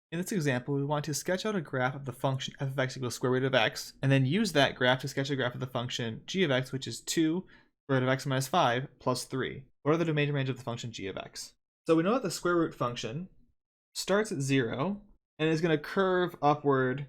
In this example, we want to sketch out a graph of the function f of x equals square root of x, and then use that graph to sketch a graph of the function g of x, which is 2 square root of x minus 5 plus 3. What are the domain and range of the function g of x? So we know that the square root function starts at 0 and is going to curve upward,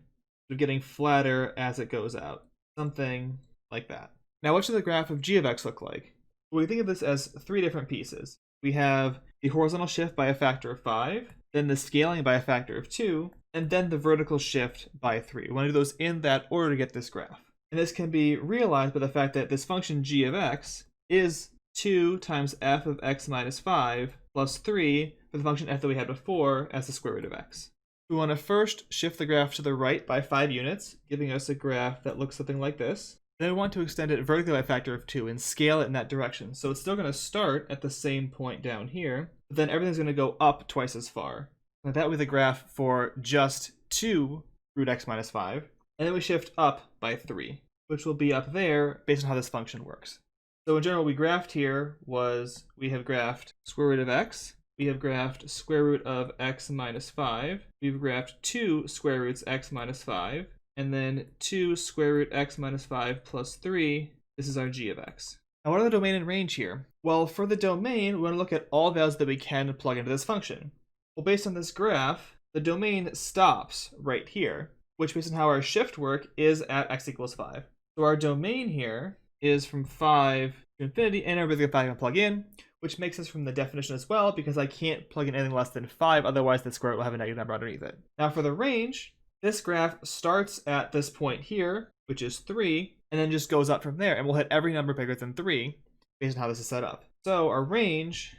getting flatter as it goes out. Something like that. Now, what should the graph of g of x look like? Well, we think of this as 3 different pieces. We have the horizontal shift by a factor of 5, then the scaling by a factor of 2, and then the vertical shift by 3. We want to do those in that order to get this graph. And this can be realized by the fact that this function g of x is 2 times f of x minus 5 plus 3 for the function f that we had before as the square root of x. We want to first shift the graph to the right by 5 units, giving us a graph that looks something like this. Then we want to extend it vertically by a factor of 2 and scale it in that direction. So it's still going to start at the same point down here, but then everything's going to go up twice as far. Now that would be the graph for just 2 root x minus 5. And then we shift up by 3, which will be up there based on how this function works. So in general, what we graphed here was we have graphed square root of x. We have graphed square root of x minus 5. We've graphed 2 square roots x minus 5. And then 2 square root x minus 5 plus 3, this is our g of x. Now what are the domain and range here? Well, for the domain, we want to look at all values that we can plug into this function. Well, based on this graph, the domain stops right here, which based on how our shift work is at x equals 5. So our domain here is from 5 to infinity, and everything I'm going to plug in, which makes sense from the definition as well, because I can't plug in anything less than 5, otherwise the square root will have a negative number underneath it. Now for the range, this graph starts at this point here, which is 3, and then just goes up from there, and we'll hit every number bigger than 3 based on how this is set up. So our range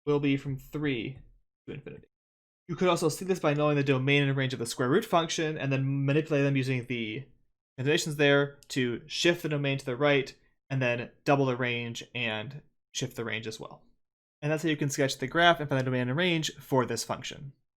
will be from 3 to infinity. You could also see this by knowing the domain and range of the square root function, and then manipulate them using the conditions there to shift the domain to the right, and then double the range and shift the range as well. And that's how you can sketch the graph and find the domain and range for this function.